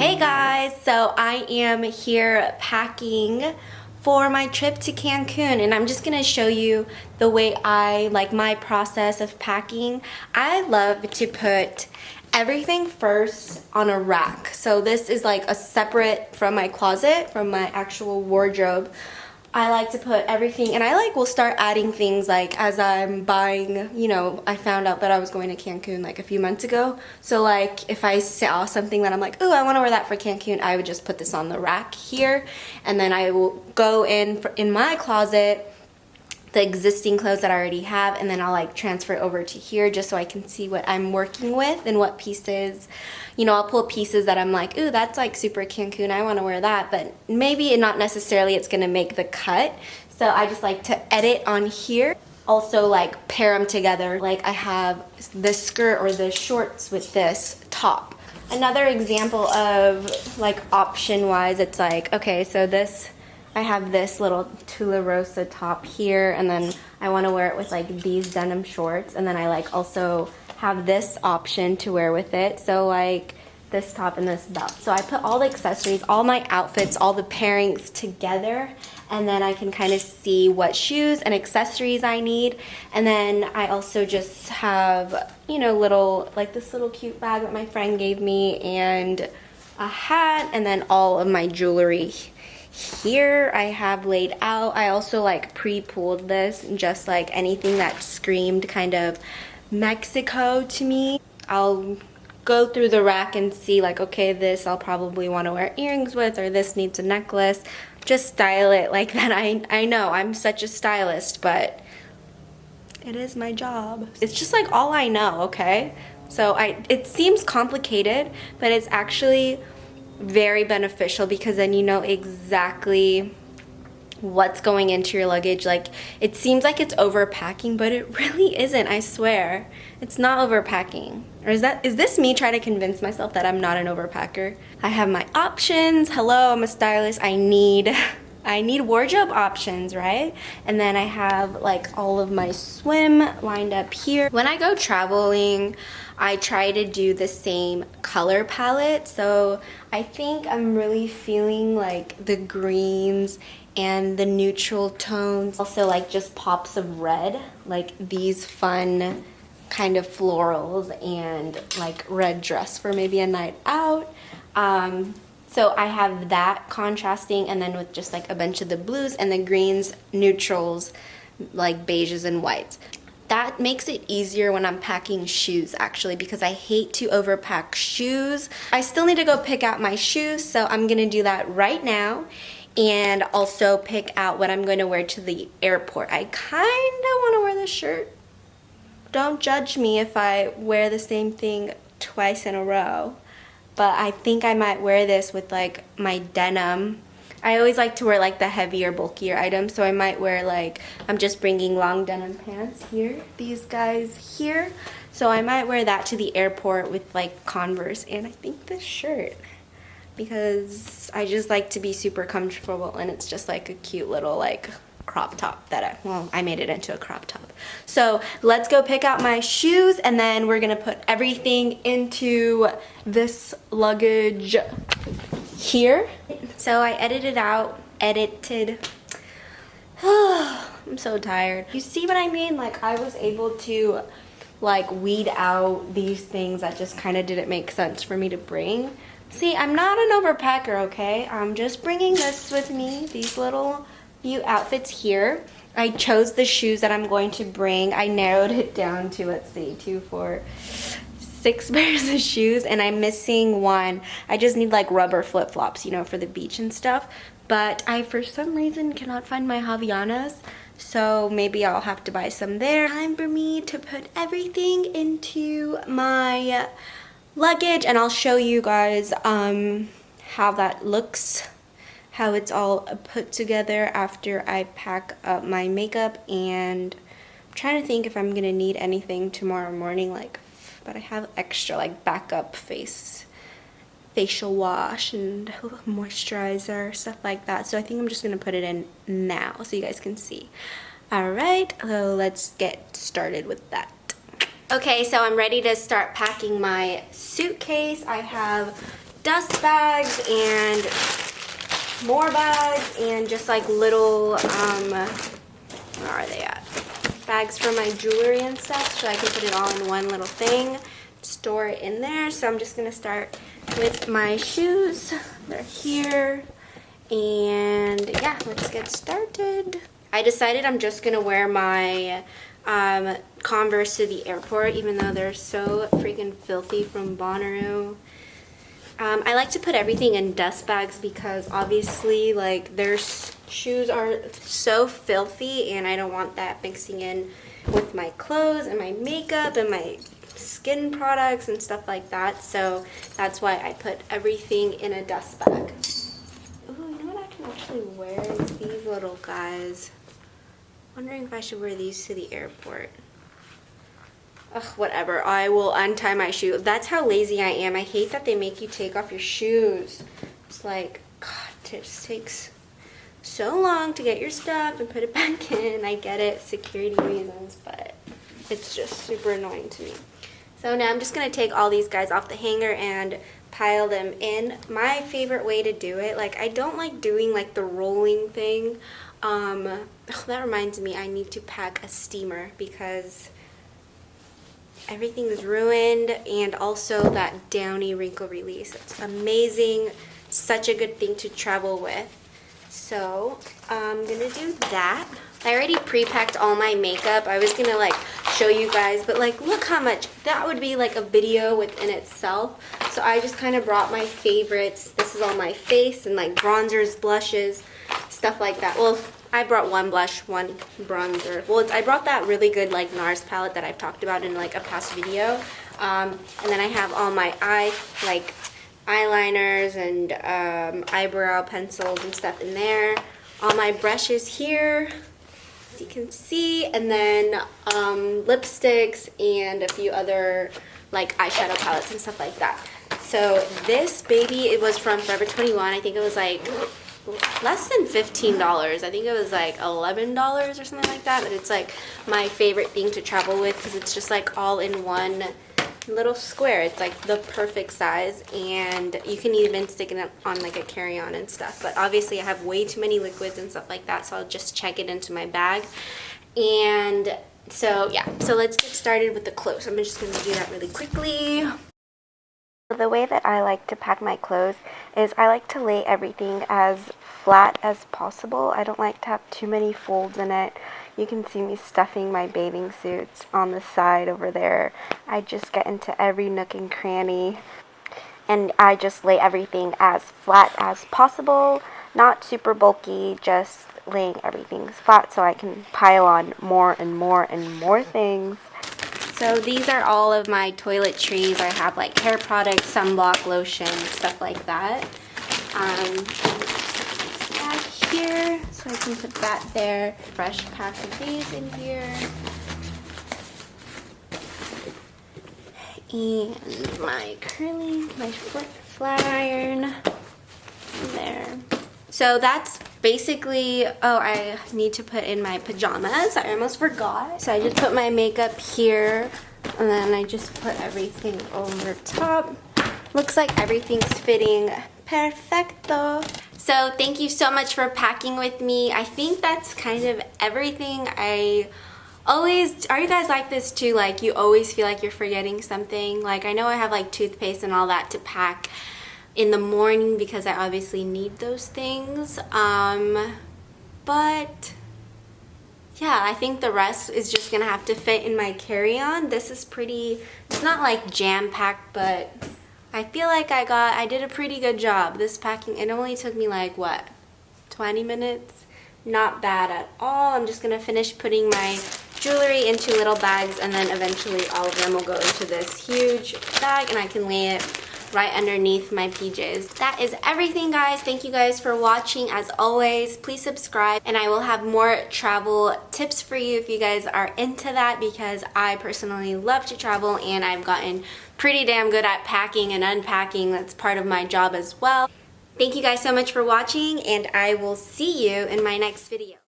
Hey guys, so I am here packing for my trip to Cancun, and I'm just gonna show you the way I like my process of packing. I love to put everything first on a rack. So this is like a separate from my closet, from my actual wardrobe. I like to put everything, and I will start adding things like as I'm buying, you know, I found out that I was going to Cancun like a few months ago. So like if I saw something that I'm like, oh, I want to wear that for Cancun, I would just put this on the rack here, and then I will go in my closet, the existing clothes that I already have, and then I'll like transfer it over to here just so I can see what I'm working with and what pieces, you know, I'll pull pieces that I'm like, ooh, that's like super Cancun, I want to wear that, but maybe not necessarily it's gonna make the cut. So I just like to edit on here. Also like pair them together. Like I have this skirt or the shorts with this top. Another example of like option wise, it's like, okay, so this, I have this little Tula Rosa top here, and then I want to wear it with like these denim shorts, and then I like also have this option to wear with it, so like this top and this belt. So I put all the accessories, all my outfits, all the pairings together, and then I can kind of see what shoes and accessories I need. And then I also just have, you know, little, like this little cute bag that my friend gave me, and a hat, and then all of my jewelry here I have laid out. I also like pre-pulled this, just like anything that screamed kind of Mexico to me. I'll go through the rack and see like, okay, this I'll probably want to wear earrings with, or this needs a necklace. Just style it like that. I know I'm such a stylist, but it is my job. It's just like all I know, okay? So it seems complicated, but it's actually very beneficial because then you know exactly what's going into your luggage. Like it seems like it's overpacking, but it really isn't. I swear it's not overpacking. Or is this me trying to convince myself that I'm not an overpacker? I have my options. Hello, I'm a stylist. I need wardrobe options, right? And then I have like all of my swim lined up here. When I go traveling, I try to do the same color palette. So I think I'm really feeling like the greens and the neutral tones. Also like just pops of red, like these fun kind of florals, and like red dress for maybe a night out. So I have that contrasting, and then with just like a bunch of the blues and the greens, neutrals, like beiges and whites. That makes it easier when I'm packing shoes actually, because I hate to overpack shoes. I still need to go pick out my shoes, so I'm gonna do that right now, and also pick out what I'm going to wear to the airport. I kind of want to wear this shirt. Don't judge me if I wear the same thing twice in a row, but I think I might wear this with like my denim. I always like to wear like the heavier, bulkier items, so I might wear like, I'm just bringing long denim pants here, these guys here. So I might wear that to the airport with like Converse, and I think this shirt, because I just like to be super comfortable, and it's just like a cute little like crop top that I made it into a crop top. So let's go pick out my shoes, and then we're gonna put everything into this luggage here. So I edited. I'm so tired. You see what I mean? Like I was able to like weed out these things that just kind of didn't make sense for me to bring. See, I'm not an overpacker, okay? I'm just bringing this with me, these little few outfits here. I chose the shoes that I'm going to bring. I narrowed it down to, let's see, 2, 4, 6 pairs of shoes, and I'm missing one. I just need like rubber flip-flops, you know, for the beach and stuff. But I, for some reason, cannot find my Havaianas, so maybe I'll have to buy some there. Time for me to put everything into my luggage, and I'll show you guys how that looks, how it's all put together after I pack up my makeup. And I'm trying to think if I'm gonna need anything tomorrow morning, like, but I have extra like backup facial wash and moisturizer, stuff like that. So I think I'm just gonna put it in now so you guys can see. All right, so let's get started with that. Okay, so I'm ready to start packing my suitcase. I have dust bags and more bags and just like little, where are they at? Bags for my jewelry and stuff, so I can put it all in one little thing, store it in there. So I'm just gonna start with my shoes. They're here, and yeah, let's get started. I decided I'm just gonna wear my Converse to the airport, even though they're so freaking filthy from Bonnaroo. I like to put everything in dust bags because obviously like their shoes are so filthy and I don't want that mixing in with my clothes and my makeup and my skin products and stuff like that. So that's why I put everything in a dust bag. Ooh, you know what I can actually wear is these little guys. Wondering if I should wear these to the airport. Ugh, whatever. I will untie my shoe. That's how lazy I am. I hate that they make you take off your shoes. It's like, God, it just takes so long to get your stuff and put it back in. I get it, security reasons, but it's just super annoying to me. So now I'm just going to take all these guys off the hanger and pile them in. My favorite way to do it, like I don't like doing like the rolling thing. That reminds me, I need to pack a steamer because everything is ruined, and also that Downy wrinkle release. It's amazing. Such a good thing to travel with. So I'm gonna do that. I already pre-packed all my makeup. I was gonna like show you guys, but like look how much that would be, like a video within itself. So I just kind of brought my favorites. This is all my face and like bronzers, blushes, stuff like that. Well, I brought one blush, one bronzer. Well, I brought that really good like NARS palette that I've talked about in like a past video. And then I have all my eyeliners and eyebrow pencils and stuff in there. All my brushes here, as you can see, and then lipsticks and a few other like eyeshadow palettes and stuff like that. So this baby, it was from Forever 21. I think it was like less than $15. I think it was like $11 or something like that, but it's like my favorite thing to travel with because it's just like all in one little square. It's like the perfect size, and you can even stick it on like a carry-on and stuff. But obviously I have way too many liquids and stuff like that, so I'll just check it into my bag. And so yeah, so let's get started with the clothes. I'm just going to do that really quickly. The way that I like to pack my clothes is I like to lay everything as flat as possible. I don't like to have too many folds in it. You can see me stuffing my bathing suits on the side over there. I just get into every nook and cranny, and I just lay everything as flat as possible. Not super bulky, just laying everything flat so I can pile on more and more and more things. So these are all of my toiletries. I have like hair products, sunblock, lotion, stuff like that. Back here, so I can put that there. Fresh pack of these in here. And my flat iron there. So that's basically, oh, I need to put in my pajamas. I almost forgot. So I just put my makeup here, and then I just put everything over top. Looks like everything's fitting perfecto. So thank you so much for packing with me. I think that's kind of everything. Are you guys like this too? Like you always feel like you're forgetting something? Like I know I have like toothpaste and all that to pack in the morning because I obviously need those things, but yeah, I think the rest is just gonna have to fit in my carry-on. This is pretty, it's not like jam-packed, but I feel like I did a pretty good job. This packing, it only took me like what, 20 minutes? Not bad at all. I'm just gonna finish putting my jewelry into little bags, and then eventually all of them will go into this huge bag and I can lay it right underneath my PJs. That is everything, guys. Thank you guys for watching. As always, please subscribe, and I will have more travel tips for you if you guys are into that, because I personally love to travel and I've gotten pretty damn good at packing and unpacking. That's part of my job as well. Thank you guys so much for watching, and I will see you in my next video.